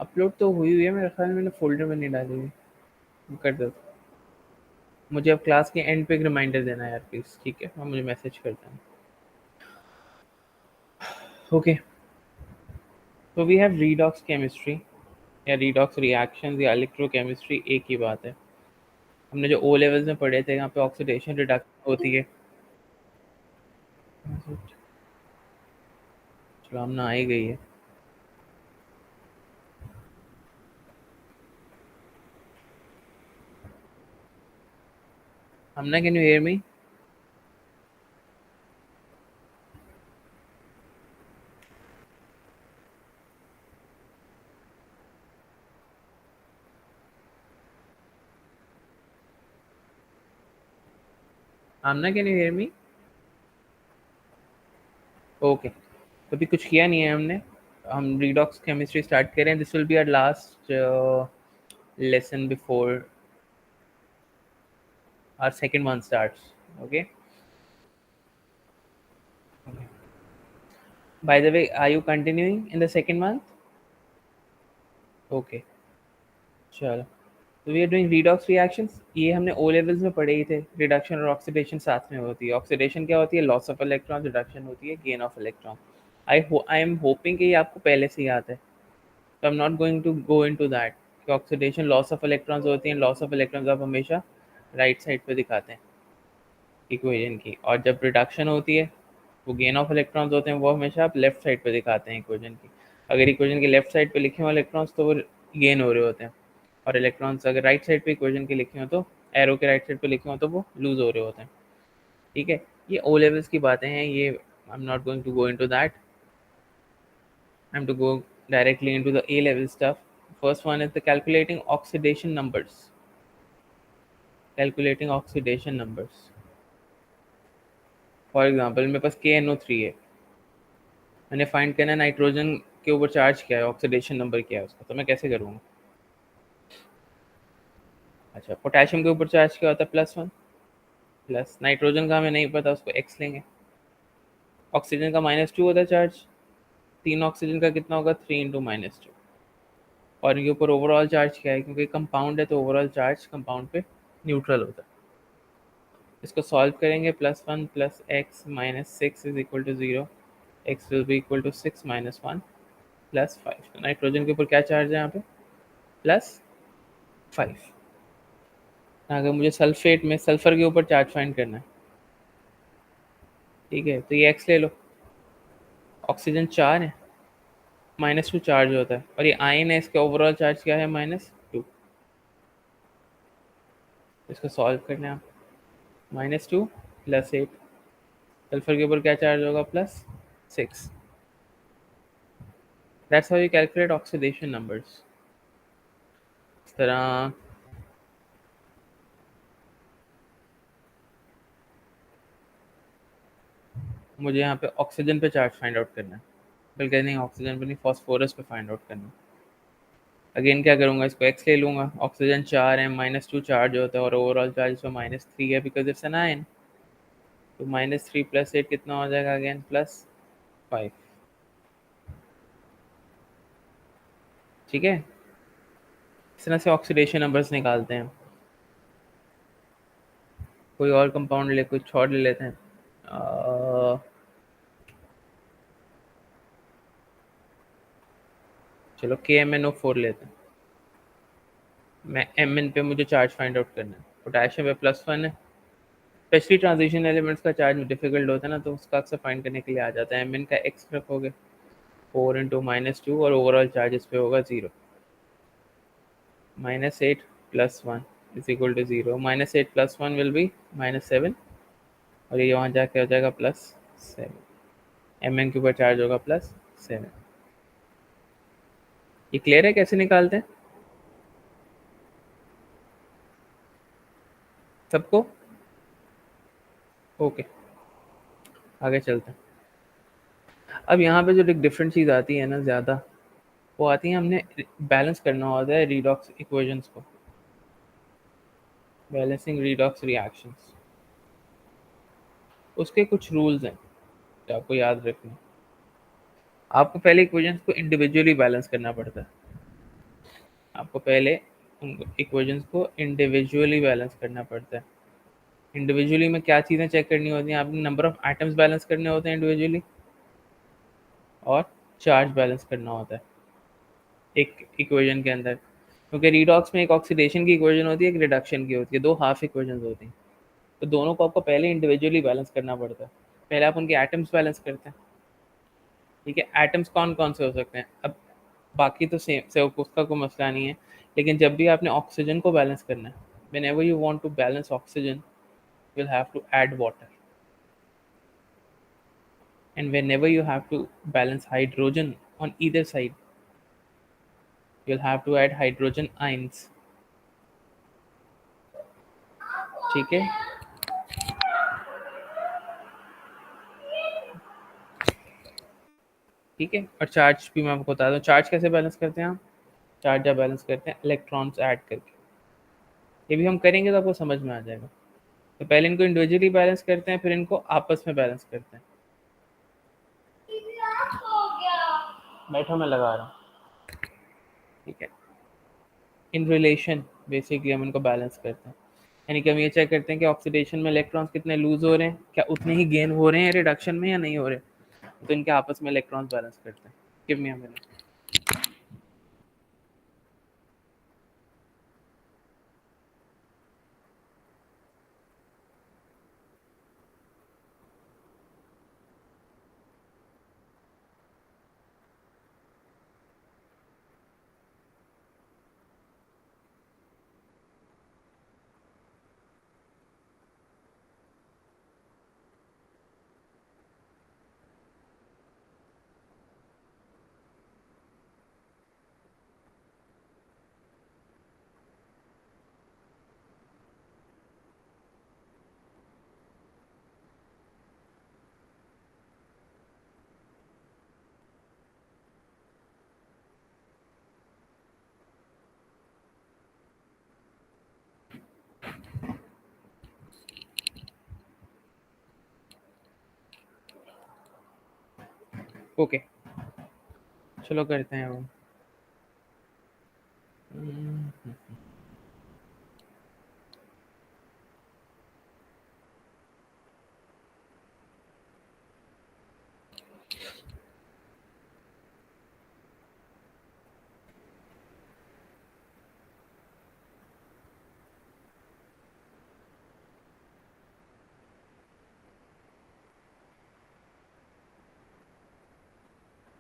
Upload तो हुई है मेरे ख्याल में, मैंने फोल्डर में नहीं डाली हुई। कर दो। मुझे अब क्लास के एंड पे एक रिमाइंडर देना है यार प्लीज़, ठीक है? हाँ, मुझे मैसेज कर देना। ओके, तो वी हैव रीडॉक्स केमिस्ट्री या रीडॉक्स रिएक्शंस या इलेक्ट्रोकेमिस्ट्री, एक ही बात है। हमने जो ओ लेवल्स में पढ़े थे, यहाँ पे ऑक्सीडेशन रिडक्शन होती है। चलो, हम ना आ ही गई है। हमने, कैन यू हेयर मी? हमने, can you hear me? Okay, तो अभी कुछ किया नहीं है हमने। हम रीडॉक्स केमिस्ट्री स्टार्ट करें। This will be our last lesson before our second one starts. Okay, by the way, are you continuing in the second month? Okay, चलो, तो we are doing redox reactions. ये हमने O levels में पढ़े ही थे। Reduction और oxidation साथ में होती है। ऑक्सीडेशन क्या होती है? Loss of electron. रिडक्शन होती है gain of electron. I am hoping कि ये आपको पहले से याद है, तो I am not going to go into that कि ऑक्सीडेशन लॉस ऑफ इलेक्ट्रॉन्स होती हैं। लॉस ऑफ इलेक्ट्रॉन्स आप हमेशा राइट साइड पे दिखाते हैं इक्वेशन की, और जब रिडक्शन होती है वो गेन ऑफ इलेक्ट्रॉन्स होते हैं, वो हमेशा आप लेफ्ट साइड पे दिखाते हैं इक्वेशन की। अगर इक्वेशन के लेफ्ट साइड पे लिखे हुए इलेक्ट्रॉन्स तो वो गेन हो रहे होते हैं, और इलेक्ट्रॉन्स अगर राइट साइड पे इक्वेशन के लिखे हो तो एरो के राइट साइड पे लिखे हो तो वो लूज हो रहे होते हैं। ठीक है, ये ओ लेवल्स की बातें हैं, ये I am not going to go into that. I am to go directly into the A level stuff. First one is the calculating oxidation numbers. Calculating oxidation numbers. For example, मेरे पास KNO3 है, मैंने find करना है nitrogen के ऊपर charge क्या है, oxidation number क्या है उसका, तो मैं कैसे करूँगा? अच्छा, पोटेशियम के ऊपर चार्ज क्या होता है? +1। प्लस नाइट्रोजन का हमें नहीं पता, उसको x लेंगे। ऑक्सीजन का -2 होता है चार्ज। 3 ऑक्सीजन का कितना होगा? 3 इंटू -2। और इनके ऊपर ओवरऑल चार्ज क्या है? क्योंकि कंपाउंड है तो ओवरऑल चार्ज कंपाउंड पे न्यूट्रल होता है। इसको सॉल्व करेंगे। +1 + x - 6 is equal to 0। x will be equal to 6 - 1 + 5। तो नाइट्रोजन के ऊपर क्या चार्ज है यहाँ पे? +5। अगर मुझे सल्फेट में सल्फर के ऊपर चार्ज फाइंड करना है, ठीक है, तो ये x ले लो। ऑक्सीजन 4 है, -2 चार्ज होता है, और ये आयन है, इसका ओवरऑल चार्ज क्या है? -2। इसको सॉल्व करना है आप। -2 + 8, सल्फर के ऊपर क्या चार्ज होगा? +6। That's how you calculate oxidation numbers. इस तरह मुझे यहाँ पे ऑक्सीजन पे चार्ज फाइंड आउट करना है, बल्कि नहीं, ऑक्सीजन पे नहीं, फॉस्फोरस पे फाइंड आउट करना है। अगेन क्या करूँगा? इसको x ले लूँगा। ऑक्सीजन 4 है, -2 चार्ज होता है, और ओवरऑल चार्ज इसमें -3 है बिकॉज इट्स एन आयन। तो -3 + 8 कितना हो जाएगा? अगेन +5। ठीक है, इस तरह से ऑक्सीडेशन नंबर्स निकालते हैं। कोई और कंपाउंड ले, कुछ और ले लेते हैं। चलो KMnO4 लेते हैं। मैं Mn पे मुझे चार्ज फाइंड आउट करना है। पोटेशियम पे +1 है। स्पेशली ट्रांजिशन एलिमेंट्स का चार्ज डिफिकल्ट होता है ना, तो उसका अक्सर फाइंड करने के लिए आ जाता है। Mn का x रखोगे 4 इंटू -2, और ओवरऑल चार्ज इस पे होगा 0। -8 + 1 is equal to 0। -8 + 1 will be -7, और ये वहाँ जाके हो जाएगा +7। Mn के ऊपर चार्ज होगा +7। ये क्लियर है कैसे निकालते हैं सबको? ओके, आगे चलते हैं। अब यहाँ पे जो डिफरेंट चीज़ आती है ना ज़्यादा, वो आती है, हमने बैलेंस करना होता है रीडॉक्स इक्वेशंस को। बैलेंसिंग रीडॉक्स रिएक्शंस, उसके कुछ रूल्स हैं जो आपको याद रखने। आपको पहले इक्वेशंस को इंडिविजुअली बैलेंस करना पड़ता है। आपको पहले इक्वेशंस को इंडिविजुअली बैलेंस करना पड़ता है। इंडिविजुअली में क्या चीज़ें चेक करनी होती हैं, आपने नंबर ऑफ एटम्स बैलेंस करने होते हैं इंडिविजुअली, और चार्ज बैलेंस करना होता है एक इक्वेशन के अंदर, क्योंकि रीडॉक्स में एक ऑक्सीडेशन की इक्वेशन होती है, एक रिडक्शन की होती है, दो हाफ इक्वेशन होती हैं। तो दोनों को आपको पहले इंडिविजुअली बैलेंस करना पड़ता है। पहले आप उनके एटम्स बैलेंस करते हैं। ठीक है, एटम्स कौन कौन से हो सकते हैं, अब बाकी तो सेम से उसका कोई मसला नहीं है, लेकिन जब भी आपने ऑक्सीजन को बैलेंस करना है, whenever you want to balance oxygen, you'll have to add water, and whenever you have to balance hydrogen on either side, you'll have to add hydrogen ions. ठीक है, ठीक है। और चार्ज भी मैं आपको बता दूं, चार्ज कैसे बैलेंस करते हैं हम, चार्ज आप बैलेंस करते हैं इलेक्ट्रॉन्स ऐड करके। ये भी हम करेंगे तो आपको समझ में आ जाएगा। तो पहले इनको इंडिविजुअली बैलेंस करते हैं, फिर इनको आपस में बैलेंस करते हैं। बैठो, मैं लगा रहा हूँ। ठीक है, इन रिलेशन बेसिकली हम इनको बैलेंस करते हैं, यानी कि हम ये चेक करते हैं कि ऑक्सीडेशन में इलेक्ट्रॉन्स कितने लूज हो रहे हैं, क्या उतने ही गेन हो रहे हैं रिडक्शन में या नहीं हो रहे, तो इनके आपस में इलेक्ट्रॉन्स बैलेंस करते हैं। Give me a minute. Okay, चलो करते हैं वो।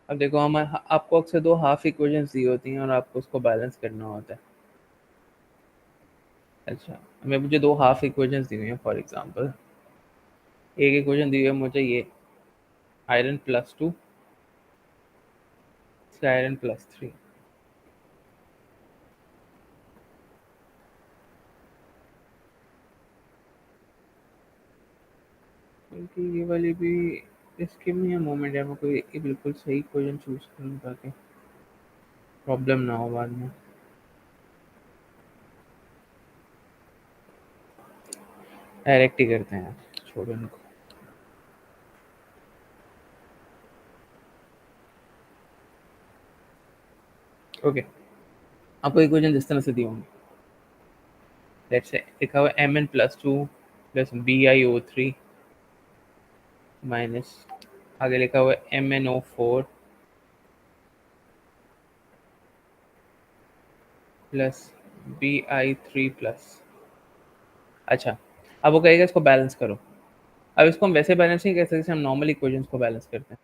अब देखो, हम आपको अक्सर दो हाफ इक्वेशंस दी होती हैं और आपको उसको बैलेंस करना होता है। अच्छा, मैं मुझे दो हाफ इक्वेशंस दी हुई हैं। फॉर एग्जांपल, एक इक्वेशन दी हुई है मुझे ये, आयरन +2 आयरन +3। क्योंकि ये वाली भी इसके में है मोमेंट है, मैं कोई बिल्कुल सही इक्वेशन चूज करूँ ताकि प्रॉब्लम ना हो बाद में। डायरेक्ट ही करते हैं, छोड़ो इनको। ओके, आपको इक्वेशन जिस तरह से दी होंगी, लेट्स से लिखा हुआ Mn+2 प्लस BiO3 माइनस, आगे लिखा हुआ MnO4 प्लस Bi3 प्लस। अच्छा, अब वो कहेगा इसको बैलेंस करो। अब इसको हम वैसे बैलेंस नहीं कर सकते जैसे हम नॉर्मल इक्वेशंस को बैलेंस करते हैं,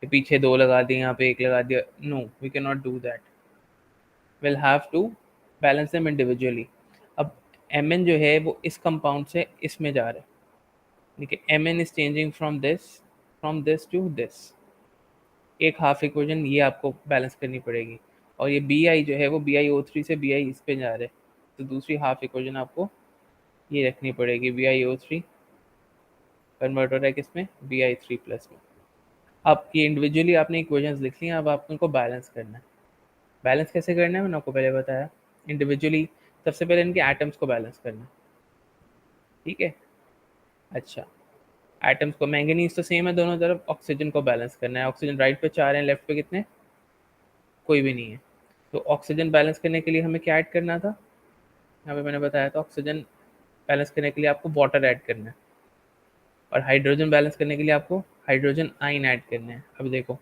कि पीछे दो लगा दिए, यहाँ पे एक लगा दिया। No, we can not do that. Will have to balance them individually. अब Mn जो है वो इस कंपाउंड से इसमें जा रहा है, देखिए Mn is changing from this to this. एक हाफ इक्वेशन ये आपको बैलेंस करनी पड़ेगी, और ये Bi जो है वो BiO3 से Bi इस पे जा रहा है, तो दूसरी हाफ इक्वेशन आपको ये रखनी पड़ेगी, BiO3 कन्वर्ट हो रहा है किसमें, Bi3 प्लस में। अब ये इंडिविजुअली आपने इक्वेशंस लिख ली हैं, अब आपको इनको बैलेंस करना है। बैलेंस कैसे करना है मैंने आपको पहले बताया, इंडिविजुअली सबसे पहले इनके एटम्स को बैलेंस करना है। ठीक है, अच्छा, एटम्स को, मैंगनीज तो सेम है दोनों तरफ, ऑक्सीजन को बैलेंस करना है। ऑक्सीजन राइट पे 4 हैं, लेफ्ट पे कितने, कोई भी नहीं है। तो ऑक्सीजन बैलेंस करने के लिए हमें क्या ऐड करना था, यहाँ पे मैंने बताया था ऑक्सीजन बैलेंस करने के लिए आपको वाटर ऐड करना है, और हाइड्रोजन बैलेंस करने के लिए आपको हाइड्रोजन आयन ऐड करने हैं। अब देखो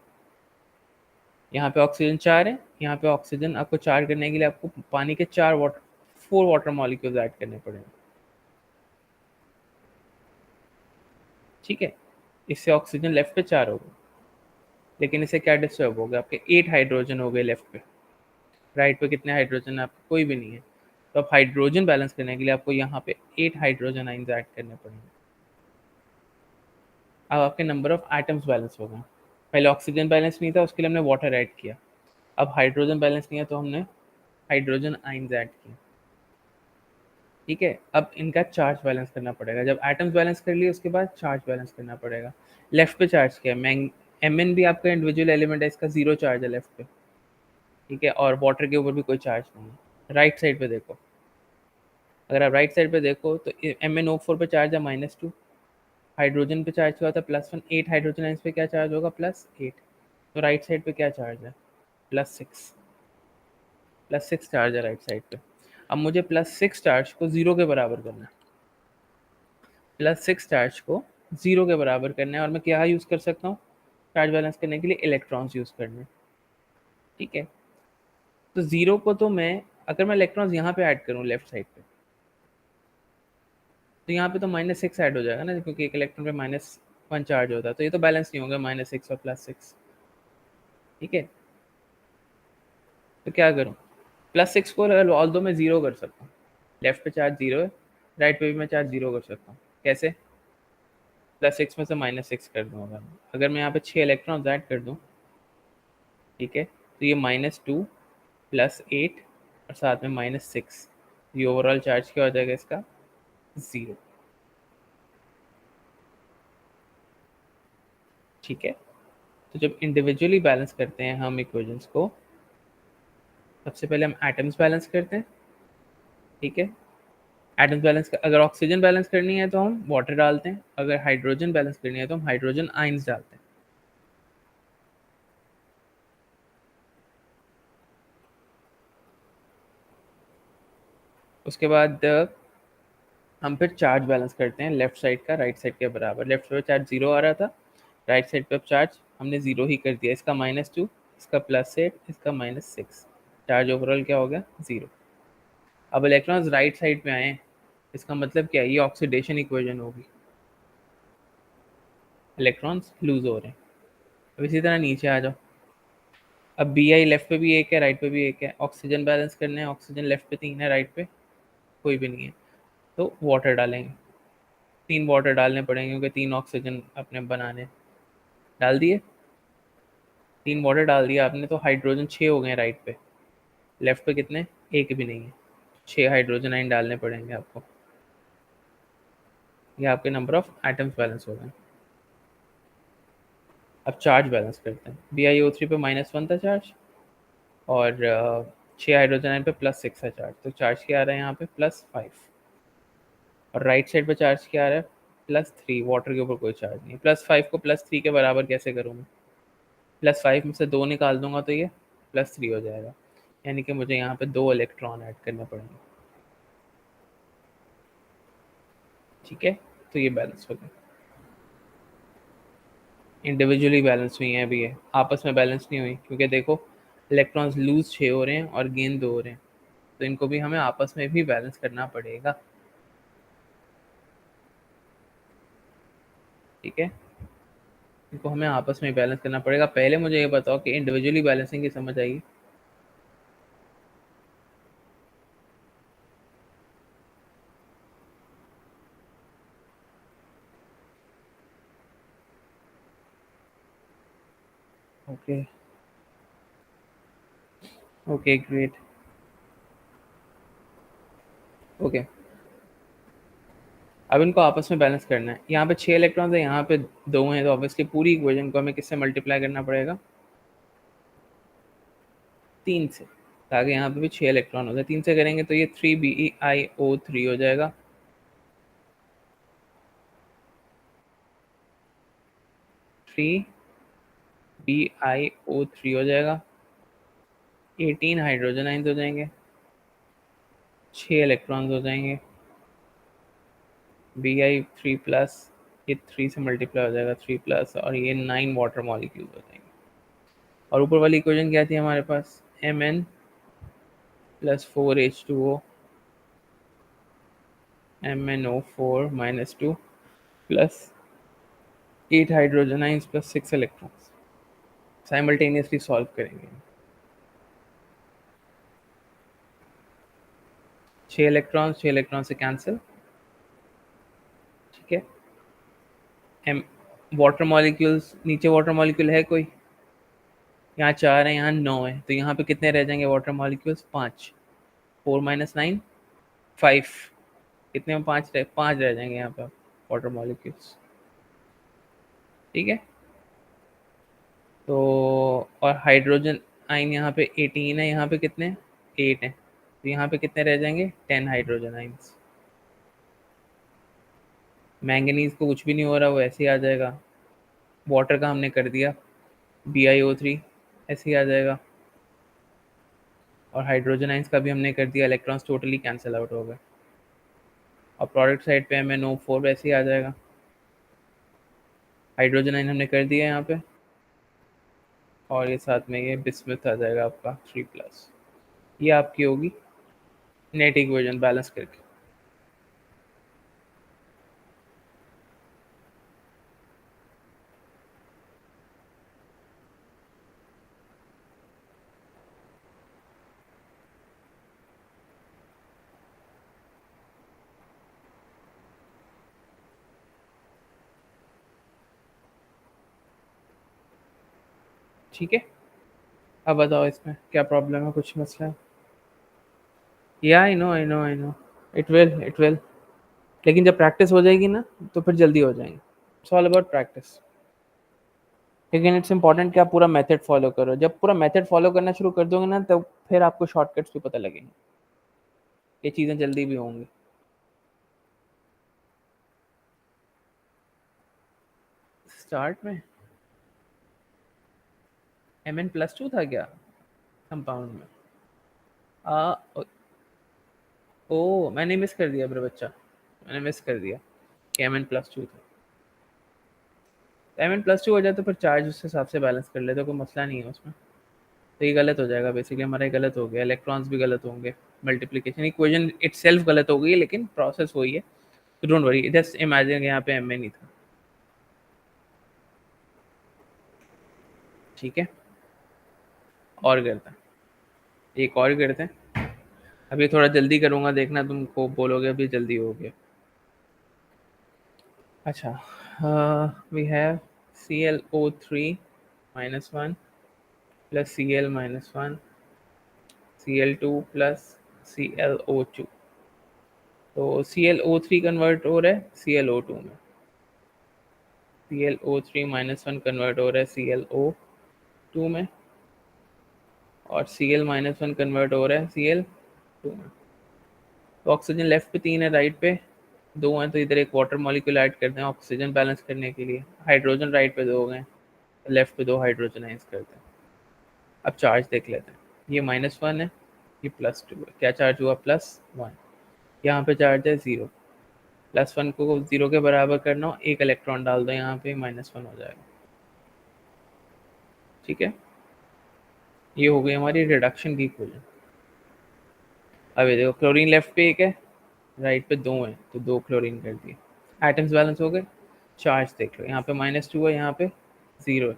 यहाँ पे ऑक्सीजन 4 है, यहाँ पे ऑक्सीजन आपको 4 करने के लिए आपको पानी के 4 वाटर मॉलिक्यूल्स ऐड करने पड़ेंगे। ठीक है, इससे ऑक्सीजन लेफ्ट पे 4 हो गए, लेकिन इससे क्या डिस्टर्ब हो गया, आपके 8 हाइड्रोजन हो गए लेफ्ट पे। राइट पे कितने हाइड्रोजन है आपके, कोई भी नहीं है। तो अब हाइड्रोजन बैलेंस करने के लिए आपको यहाँ पे 8 हाइड्रोजन आइंस ऐड करने पड़ेंगे। अब आपके नंबर ऑफ एटम्स बैलेंस हो गए। पहले ऑक्सीजन बैलेंस नहीं था, उसके लिए हमने वाटर ऐड किया। अब हाइड्रोजन बैलेंस नहीं है तो हमने हाइड्रोजन आइंस ऐड किए। ठीक है, अब इनका चार्ज बैलेंस करना पड़ेगा। जब एटम्स बैलेंस कर लिए उसके बाद चार्ज बैलेंस करना पड़ेगा। लेफ्ट पे चार्ज किया, एम एन भी आपका इंडिविजुअल एलिमेंट है, इसका 0 चार्ज है लेफ्ट पे। ठीक है, और वाटर के ऊपर भी कोई चार्ज नहीं है। राइट साइड पे देखो, अगर आप राइट साइड पे देखो तो एम एन ओ फोर पे चार्ज है -2, हाइड्रोजन पे चार्ज क्या होता है +1, 8 हाइड्रोजन आइंस पे क्या चार्ज होगा +8। तो राइट साइड पे क्या चार्ज है +6, +6 चार्ज है राइट साइड पे। अब मुझे +6 चार्ज को 0 के बराबर करना है, +6 चार्ज को 0 के बराबर करना है, और मैं क्या यूज़ कर सकता हूँ चार्ज बैलेंस करने के लिए, इलेक्ट्रॉन्स यूज़ करने हैं। ठीक है, तो 0 को तो मैं, अगर मैं इलेक्ट्रॉन्स यहाँ पे ऐड करूँ लेफ्ट साइड पे, तो यहाँ पे तो -6 ऐड हो जाएगा ना, क्योंकि एक इलेक्ट्रॉन पे -1 चार्ज होता है, तो ये तो बैलेंस नहीं होगा -6 और +6। ठीक है, तो क्या करूँ, +6 को ऑल दो मैं 0 कर सकता हूँ। लेफ्ट पे चार्ज 0 है, राइट पे भी मैं चार्ज 0 कर सकता हूँ। कैसे, +6 में से -6 कर दूँ। अगर मैं यहाँ पे 6 इलेक्ट्रॉन्स ऐड कर दूँ, ठीक है, तो ये -2 +8 और साथ में -6, ये ओवरऑल चार्ज क्या हो जाएगा इसका 0। ठीक है, तो जब इंडिविजुअली बैलेंस करते हैं हम इक्वेशंस को, सबसे पहले हम एटम्स बैलेंस करते हैं। ठीक है, एटम्स बैलेंस अगर ऑक्सीजन बैलेंस करनी है तो हम वाटर डालते हैं, अगर हाइड्रोजन बैलेंस करनी है तो हम हाइड्रोजन आइंस डालते हैं। उसके बाद हम फिर चार्ज बैलेंस करते हैं, लेफ्ट साइड का राइट साइड के बराबर। लेफ्ट पे चार्ज 0 आ रहा था, राइट साइड पे अब चार्ज हमने 0 ही कर दिया। इसका -2, इसका +8, इसका -6, चार्ज ओवरऑल क्या हो गया 0। अब इलेक्ट्रॉन्स राइट साइड पे आए हैं, इसका मतलब क्या है, ये ऑक्सीडेशन इक्वेशन होगी, इलेक्ट्रॉन्स लूज हो रहे हैं। अब इसी तरह नीचे आ जाओ, अब बी आई लेफ्ट पे भी एक है, राइट पे भी एक है, ऑक्सीजन बैलेंस करने हैं, ऑक्सीजन लेफ्ट पे 3 है, राइट पे कोई भी नहीं है, तो वाटर डालेंगे। 3 वाटर डालने पड़ेंगे क्योंकि 3 ऑक्सीजन अपने बनाने। डाल दिए, 3 वाटर डाल दिया आपने, तो हाइड्रोजन 6 हो गए राइट पे, लेफ्ट पे कितने, एक भी नहीं है, 6 हाइड्रोजन आइन डालने पड़ेंगे आपको। ये आपके नंबर ऑफ एटम्स बैलेंस हो गए। अब चार्ज बैलेंस करते हैं। बी आई ओ थ्री पे -1 था चार्ज, और 6 हाइड्रोजन आयन पे +6 है चार्ज, तो चार्ज क्या आ रहा है यहाँ पे +5। और राइट साइड पे चार्ज क्या आ रहा है +3, वाटर के ऊपर कोई चार्ज नहीं। +5 को +3 के बराबर कैसे करूँ मैं, +5 में से 2 निकाल दूंगा तो ये +3 हो जाएगा, यानी कि मुझे यहाँ पे 2 इलेक्ट्रॉन ऐड करने पड़ेंगे। ठीक है, तो ये बैलेंस हो गया। इंडिविजुअली बैलेंस हुई हैं अभी, ये आपस में बैलेंस नहीं हुई, क्योंकि देखो इलेक्ट्रॉन्स लूज 6 हो रहे हैं और गेन 2 हो रहे हैं, तो इनको भी हमें आपस में भी बैलेंस करना पड़ेगा। ठीक है, इनको हमें आपस में बैलेंस करना पड़ेगा। पहले मुझे ये बताओ कि इंडिविजुअली बैलेंसिंग की समझ आएगी। Okay, okay great. ओके, अब इनको आपस में बैलेंस करना है। यहाँ पे 6 इलेक्ट्रॉन्स है, यहाँ पे 2 हैं, तो ऑब्वियसली पूरी इक्वेशन को हमें किससे मल्टीप्लाई करना पड़ेगा 3 से, ताकि यहाँ पे भी 6 इलेक्ट्रॉन हो जाए। 3 से करेंगे तो ये 3BeIO3 हो जाएगा। 3BiO3 हो जाएगा। 18 हाइड्रोजन आइंस हो जाएंगे, 6 इलेक्ट्रॉन्स हो जाएंगे, Bi3+, ये 3 से मल्टीप्लाई हो जाएगा 3+, और ये 9 वाटर मॉलिक्यूल्स हो जाएंगे। और ऊपर वाली इक्वेशन क्या थी हमारे पास, Mn+4H2O, MnO4 - 2 plus 8 hydrogen ions plus 6 electrons. Simultaneously solve करेंगे। 6 इलेक्ट्रॉन से कैंसिल, ठीक है। एम वाटर मॉलिक्यूल्स, नीचे वाटर मॉलिक्यूल है कोई, यहाँ 4 है, यहाँ 9 है, तो यहाँ पे कितने रह जाएंगे वाटर मॉलिक्यूल्स, 5। 4 - 9 5, कितने में 5 रह जाएंगे यहाँ पर वाटर मॉलिक्यूल्स, ठीक है। तो और हाइड्रोजन आइन यहाँ पे 18 है, यहाँ पे कितने 8 है, तो यहाँ पे कितने रह जाएंगे 10 हाइड्रोजन आइंस। मैंगनीज को कुछ भी नहीं हो रहा, वो ऐसे ही आ जाएगा। वाटर का हमने कर दिया, BiO3 ऐसे ही आ जाएगा। और हाइड्रोजन आइंस का भी हमने कर दिया, इलेक्ट्रॉन्स टोटली कैंसिल आउट हो गए। और प्रोडक्ट साइड पे MnO4 वैसे ही आ जाएगा। हाइड्रोजन आइन हमने कर दिया यहाँ पे, और ये साथ में ये बिस्मथ आ जाएगा आपका 3+। ये आपकी होगी नेट इक्वेशन बैलेंस करके। ठीक है, अब बताओ इसमें क्या प्रॉब्लम है, कुछ मसला है? या आई नो, इट विल, लेकिन जब प्रैक्टिस हो जाएगी ना तो फिर जल्दी हो जाएंगे। It's all about practice. लेकिन इट्स इंपॉर्टेंट कि आप पूरा मेथड फॉलो करो। जब पूरा मेथड फॉलो करना शुरू कर दोगे ना, तब फिर आपको शॉर्टकट्स भी पता लगेंगे, ये चीज़ें जल्दी भी होंगी। स्टार्ट में Mn+2 था क्या कंपाउंड में? आ ओ मैंने मिस कर दिया मेरे बच्चा, मैंने मिस कर दिया कि Mn+2 था। Mn+2 हो जाए तो फिर चार्ज उस हिसाब से बैलेंस कर ले, तो कोई मसला नहीं है उसमें। तो ये गलत हो जाएगा बेसिकली, हमारा ये गलत हो गया, इलेक्ट्रॉन्स भी गलत होंगे, मल्टीप्लिकेशन इक्वेशन इटसेल्फ गलत हो गई है, लेकिन प्रोसेस वही है। तो डोंट वरी, जस्ट इमेजिन यहाँ पे Mn ही था, ठीक है। और करते हैं, एक और करते हैं। अभी थोड़ा जल्दी करूँगा, देखना तुमको बोलोगे अभी जल्दी हो गया। अच्छा, we have Cl O3 - 1 plus Cl - 1 Cl2 plus ClO2। तो ClO3 कन्वर्ट हो रहा है ClO2 में, ClO3 - 1 कन्वर्ट हो रहा है ClO2 में, और Cl - 1 कन्वर्ट हो रहा है Cl2 में। तो ऑक्सीजन लेफ्ट पे 3 है, राइट पे 2 हैं, तो इधर एक वाटर मॉलिक्यूल ऐड करते हैं ऑक्सीजन बैलेंस करने के लिए। हाइड्रोजन राइट पे 2 हो गए, लेफ्ट पे 2 हाइड्रोजन आइंस करते हैं। अब चार्ज देख लेते हैं, ये -1 है, ये +2 है, क्या चार्ज हुआ +1। यहाँ पे चार्ज है 0, +1 को 0 के बराबर करना हो, एक इलेक्ट्रॉन डाल दो यहाँ पे, -1 हो जाएगा, ठीक है। ये हो गई हमारी रिडक्शन की इक्वेशन। अब ये देखो, क्लोरीन लेफ्ट पे एक है, राइट पे 2 है, तो 2 क्लोरीन कर दिए, एटम्स बैलेंस हो गए। चार्ज देख लो, यहाँ पे -2 है, यहाँ पे 0 है,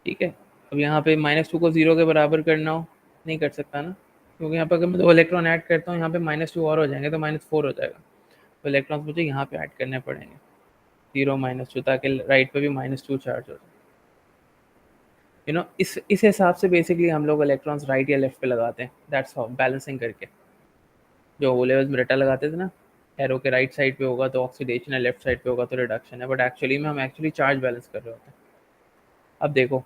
ठीक है। अब यहाँ पे -2 को 0 के बराबर करना हो, नहीं कर सकता ना, क्योंकि यहाँ पे अगर मैं 2 इलेक्ट्रॉन ऐड करता हूँ, यहाँ पे -2 और हो जाएंगे, तो -4 हो जाएगा। तो इलेक्ट्रॉन्स मुझे यहाँ पे ऐड करने पड़ेंगे, 0 -2, ताकि राइट पे भी -2 चार्ज हो जाए। इस हिसाब से बेसिकली हम लोग इलेक्ट्रॉन्स राइट या लेफ्ट पे लगाते हैं, दैट्स हाउ, बैलेंसिंग करके। जो ओ लेवल्स में रटा लगाते थे ना, एरो के राइट साइड पे होगा तो ऑक्सीडेशन है, लेफ्ट साइड पे होगा तो रिडक्शन है, बट एक्चुअली में हम एक्चुअली चार्ज बैलेंस कर रहे होते हैं। अब देखो,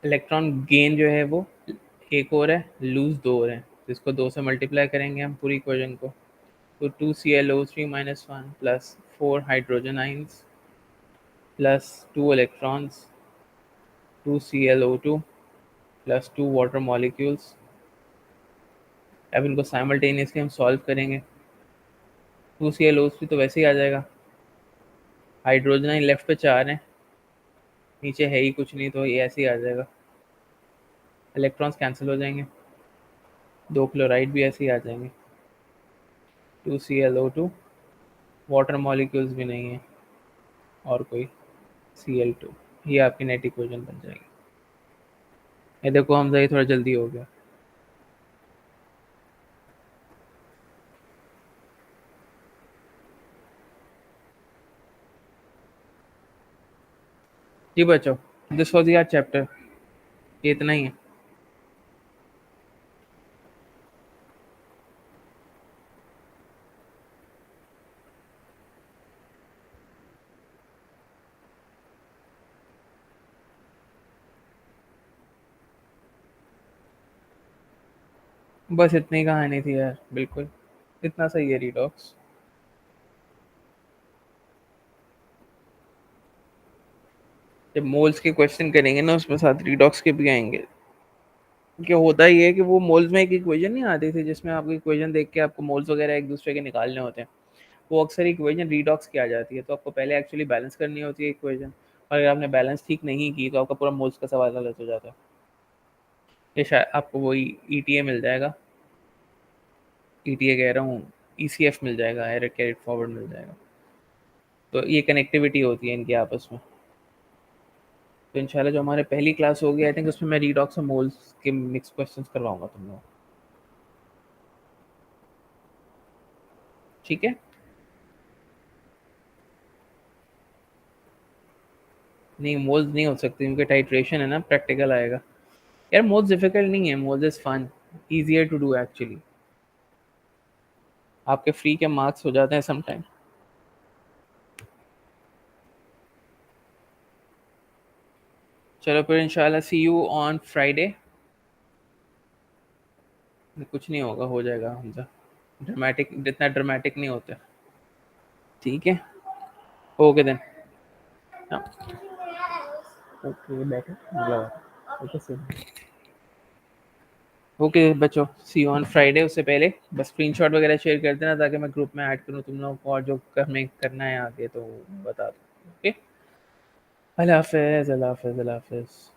इलेक्ट्रॉन गेन जो है वो एक और है, लूज 2 और है, तो इसको 2 से मल्टीप्लाई करेंगे हम पूरी इक्वेशन को। तो 2Cl O3 - 1 plus 4 hydrogen ions plus 2 electrons 2Cl O2 plus 2 water molecules. अब इनको साइमल्टेनियसली हम सॉल्व करेंगे। 2Cl O3 तो वैसे ही आ जाएगा, हाइड्रोजन लेफ्ट पे 4 हैं, नीचे है ही कुछ नहीं, तो ये ऐसे ही आ जाएगा। इलेक्ट्रॉन्स कैंसिल हो जाएंगे, 2 क्लोराइड भी ऐसे ही आ जाएंगे। 2Cl O2, वाटर मॉलिक्यूल्स भी नहीं है, और कोई Cl2, ये आपकी नेट इक्वेशन बन जाएगी। ये देखो हमजा, ये थोड़ा जल्दी हो गया। जी बच्चों, दिस वॉज योर चैप्टर, ये इतना ही है। बस इतनी कहानी थी यार, बिल्कुल इतना सही है रिडॉक्स। जब मोल्स के क्वेश्चन करेंगे ना, उसमें साथ रिडॉक्स के भी आएंगे। क्या होता ही है कि वो मोल्स में एक इक्वेशन नहीं आती थी जिसमें आपको इक्वेशन देख के आपको मोल्स वगैरह एक दूसरे के निकालने होते हैं, वो अक्सर इक्वेशन रिडॉक्स की आ जाती है। तो आपको पहले एक्चुअली बैलेंस करनी होती है इक्वेशन, और अगर आपने बैलेंस ठीक नहीं की तो आपका पूरा मोल्स का सवाल गलत हो जाता है। ये शायद आपको वही ईटीए मिल जाएगा, ईटीए कह रहा हूँ, ईसीएफ मिल जाएगा, एरर कैरिड फॉरवर्ड मिल जाएगा। तो ये कनेक्टिविटी होती है इनकी आपस में। तो इंशाल्लाह जो हमारे पहली क्लास होगी, आई थिंक उसमें मैं रीडॉक्स और मोल्स के मिक्स क्वेश्चंस करवाऊंगा तुम लोग। ठीक है। नहीं, मोल्स नहीं हो सकती, उनके टाइट्रेशन है ना, प्रैक्टिकल आएगा। यार मोल्स डिफिकल्ट नहीं है, moles is fun, easier to do actually. आपके फ्री के मार्क्स हो जाते हैं समटाइम। चलो फिर इंशाल्लाह सी यू ऑन फ्राइडे। कुछ नहीं होगा, हो जाएगा हमसे, ड्रामेटिक, जितना ड्रामेटिक नहीं होता। ठीक है, ओके देन। ओके बैठो, ओके सर। ओके बच्चों, सी यू ऑन फ्राइडे। उससे पहले बस स्क्रीनशॉट वगैरह शेयर कर देना ताकि मैं ग्रुप में ऐड करूँ तुम लोगों को, और जो हमें करना है आगे तो बता दो। ओके, अल्लाह हाफिज़, अल्लाह हाफिज़, अल्लाह हाफिज़।